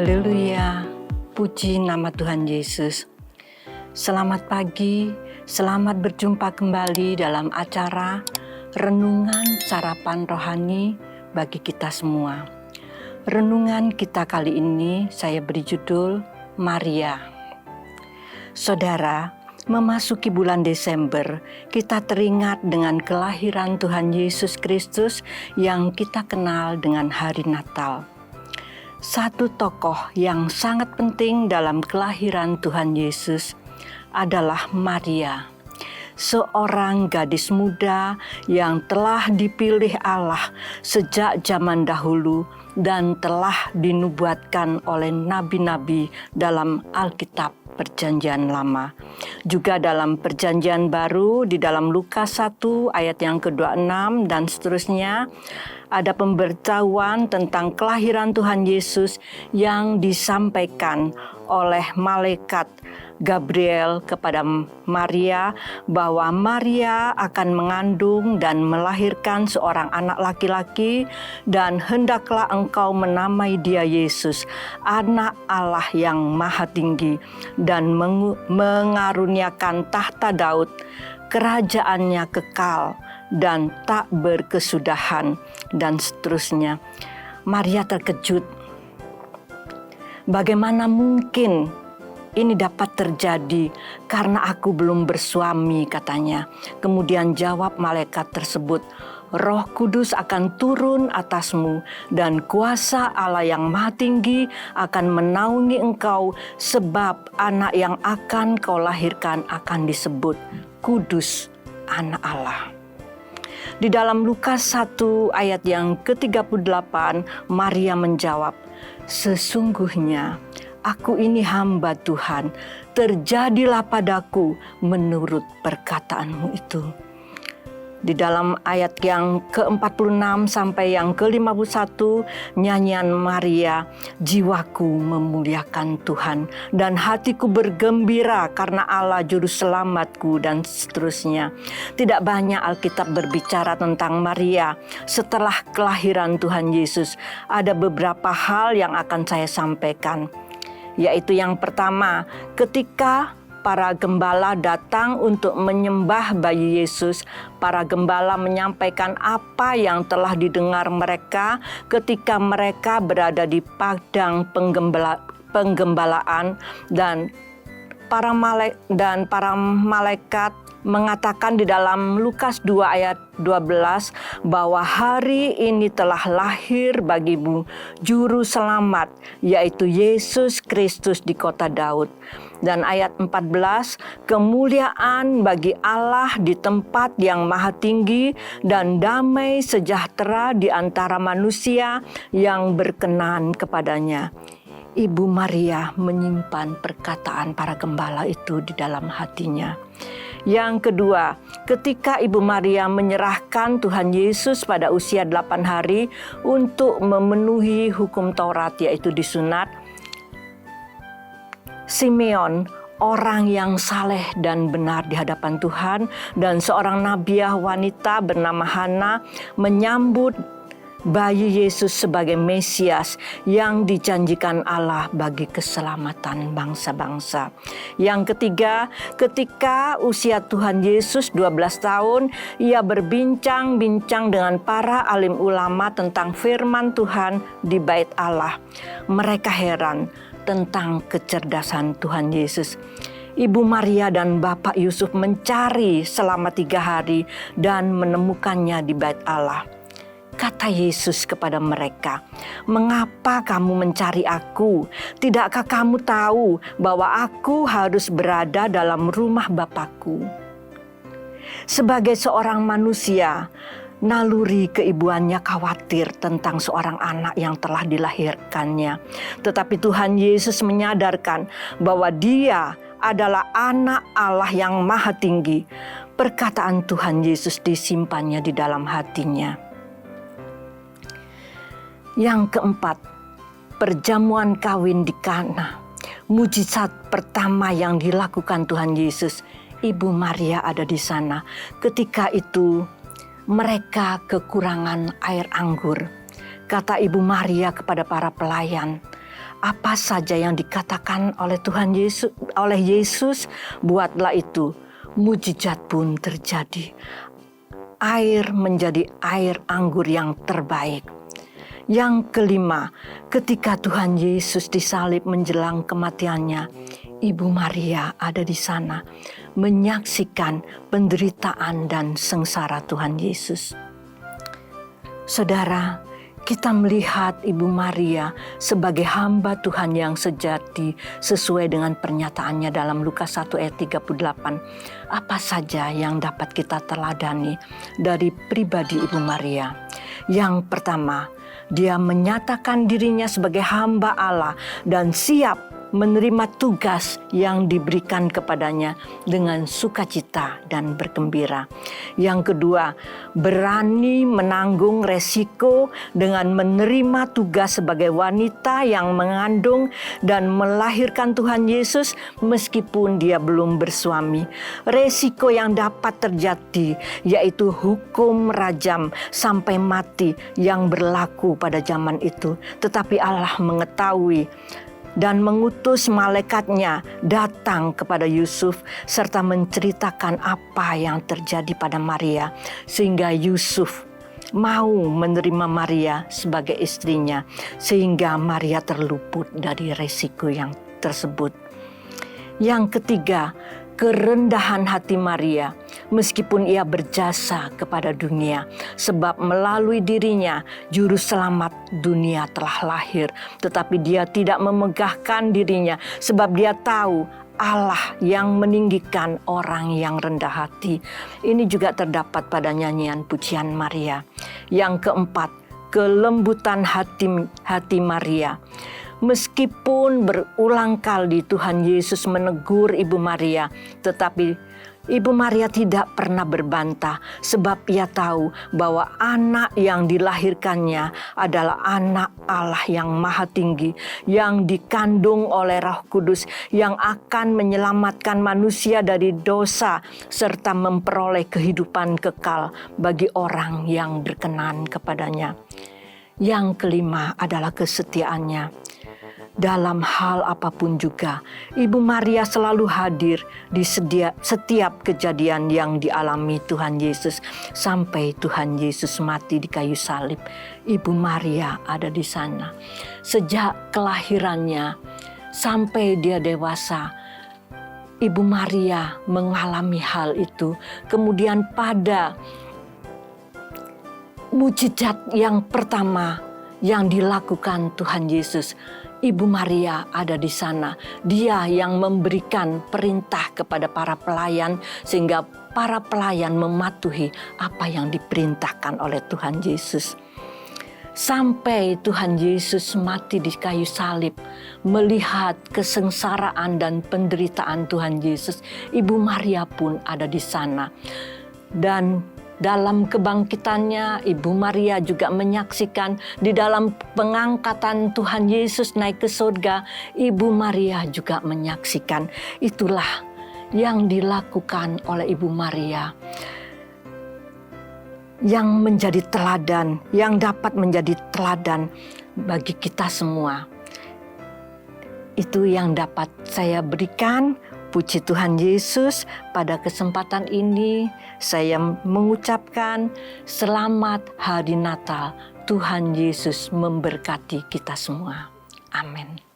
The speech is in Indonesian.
Haleluya, puji nama Tuhan Yesus. Selamat pagi, selamat berjumpa kembali dalam acara Renungan Sarapan Rohani bagi kita semua. Renungan kita kali ini saya beri judul Maria. Saudara, memasuki bulan Desember, kita teringat dengan kelahiran Tuhan Yesus Kristus yang kita kenal dengan hari Natal. Satu tokoh yang sangat penting dalam kelahiran Tuhan Yesus adalah Maria, seorang gadis muda yang telah dipilih Allah sejak zaman dahulu dan telah dinubuatkan oleh nabi-nabi dalam Alkitab Perjanjian Lama. Juga dalam Perjanjian Baru di dalam Lukas 1 ayat yang ke-26 dan seterusnya ada pemberitahuan tentang kelahiran Tuhan Yesus yang disampaikan oleh malaikat Gabriel kepada Maria bahwa Maria akan mengandung dan melahirkan seorang anak laki-laki dan hendaklah engkau menamai dia Yesus, anak Allah yang maha tinggi, dan mengaruniakan tahta Daud, kerajaannya kekal dan tak berkesudahan, dan seterusnya. Maria terkejut. Bagaimana mungkin ini dapat terjadi karena aku belum bersuami, katanya. Kemudian jawab malaikat tersebut, Roh Kudus akan turun atasmu dan kuasa Allah yang Maha Tinggi akan menaungi engkau, sebab anak yang akan kau lahirkan akan disebut Kudus, anak Allah. Di dalam Lukas 1 ayat yang ke-38, Maria menjawab, sesungguhnya aku ini hamba Tuhan, terjadilah padaku menurut perkataanmu itu. Di dalam ayat yang ke-46 sampai yang ke-51, nyanyian Maria, jiwaku memuliakan Tuhan dan hatiku bergembira karena Allah juru selamatku, dan seterusnya. Tidak banyak Alkitab berbicara tentang Maria setelah kelahiran Tuhan Yesus. Ada beberapa hal yang akan saya sampaikan. Yaitu yang pertama, ketika para gembala datang untuk menyembah bayi Yesus, para gembala menyampaikan apa yang telah didengar mereka ketika mereka berada di padang penggembalaan, dan para malaikat mengatakan di dalam Lukas 2 ayat 12 bahwa hari ini telah lahir bagimu juru selamat, yaitu Yesus Kristus di kota Daud. Dan ayat 14, kemuliaan bagi Allah di tempat yang maha tinggi dan damai sejahtera di antara manusia yang berkenan kepadanya. Ibu Maria menyimpan perkataan para gembala itu di dalam hatinya. Yang kedua, ketika Ibu Maria menyerahkan Tuhan Yesus pada usia 8 hari untuk memenuhi hukum Taurat, yaitu disunat, Simeon, orang yang saleh dan benar di hadapan Tuhan, dan seorang nabiah wanita bernama Hana menyambut bayi Yesus sebagai Mesias yang dijanjikan Allah bagi keselamatan bangsa-bangsa. Yang ketiga, ketika usia Tuhan Yesus 12 tahun, ia berbincang-bincang dengan para alim ulama tentang firman Tuhan di bait Allah. Mereka heran tentang kecerdasan Tuhan Yesus. Ibu Maria dan Bapak Yusuf mencari selama 3 hari dan menemukannya di bait Allah. Kata Yesus kepada mereka, mengapa kamu mencari aku? Tidakkah kamu tahu bahwa aku harus berada dalam rumah Bapakku? Sebagai seorang manusia, naluri keibuannya khawatir tentang seorang anak yang telah dilahirkannya. Tetapi Tuhan Yesus menyadarkan bahwa dia adalah anak Allah yang maha tinggi. Perkataan Tuhan Yesus disimpannya di dalam hatinya. Yang keempat, perjamuan kawin di Kana. Mujizat pertama yang dilakukan Tuhan Yesus. Ibu Maria ada di sana. Ketika itu mereka kekurangan air anggur. Kata Ibu Maria kepada para pelayan, Apa saja yang dikatakan oleh Yesus, buatlah itu. Mujizat pun terjadi. Air menjadi air anggur yang terbaik. Yang kelima, ketika Tuhan Yesus disalib menjelang kematiannya, Ibu Maria ada di sana menyaksikan penderitaan dan sengsara Tuhan Yesus. Saudara, kita melihat Ibu Maria sebagai hamba Tuhan yang sejati sesuai dengan pernyataannya dalam Lukas 1 ayat 38. Apa saja yang dapat kita teladani dari pribadi Ibu Maria? Yang pertama, dia menyatakan dirinya sebagai hamba Allah dan siap menerima tugas yang diberikan kepadanya dengan sukacita dan bergembira. Yang kedua, berani menanggung resiko dengan menerima tugas sebagai wanita yang mengandung dan melahirkan Tuhan Yesus meskipun dia belum bersuami. Resiko yang dapat terjadi yaitu hukum rajam sampai mati yang berlaku pada zaman itu. Tetapi Allah mengetahui dan mengutus malaikatnya datang kepada Yusuf serta menceritakan apa yang terjadi pada Maria, sehingga Yusuf mau menerima Maria sebagai istrinya, sehingga Maria terluput dari resiko yang tersebut. Yang ketiga, kerendahan hati Maria meskipun ia berjasa kepada dunia, sebab melalui dirinya juru selamat dunia telah lahir, tetapi dia tidak memegahkan dirinya sebab dia tahu Allah yang meninggikan orang yang rendah hati. Ini juga terdapat pada nyanyian pujian Maria. Yang keempat, kelembutan hati Maria. Meskipun berulang kali Tuhan Yesus menegur Ibu Maria, tetapi Ibu Maria tidak pernah berbantah sebab ia tahu bahwa anak yang dilahirkannya adalah anak Allah yang maha tinggi, yang dikandung oleh Roh Kudus, yang akan menyelamatkan manusia dari dosa serta memperoleh kehidupan kekal bagi orang yang berkenan kepadanya. Yang kelima adalah kesetiaannya. Dalam hal apapun juga, Ibu Maria selalu hadir di setiap kejadian yang dialami Tuhan Yesus sampai Tuhan Yesus mati di kayu salib. Ibu Maria ada di sana. Sejak kelahirannya sampai dia dewasa, Ibu Maria mengalami hal itu. Kemudian pada mujizat yang pertama yang dilakukan Tuhan Yesus, Ibu Maria ada di sana. Dia yang memberikan perintah kepada para pelayan sehingga para pelayan mematuhi apa yang diperintahkan oleh Tuhan Yesus. Sampai Tuhan Yesus mati di kayu salib, melihat kesengsaraan dan penderitaan Tuhan Yesus, Ibu Maria pun ada di sana. Dan dalam kebangkitannya, Ibu Maria juga menyaksikan di dalam pengangkatan Tuhan Yesus naik ke surga, Ibu Maria juga menyaksikan. Itulah yang dilakukan oleh Ibu Maria, yang menjadi teladan, yang dapat menjadi teladan bagi kita semua. Itu yang dapat saya berikan. Puji Tuhan Yesus, pada kesempatan ini saya mengucapkan selamat hari Natal. Tuhan Yesus memberkati kita semua. Amin.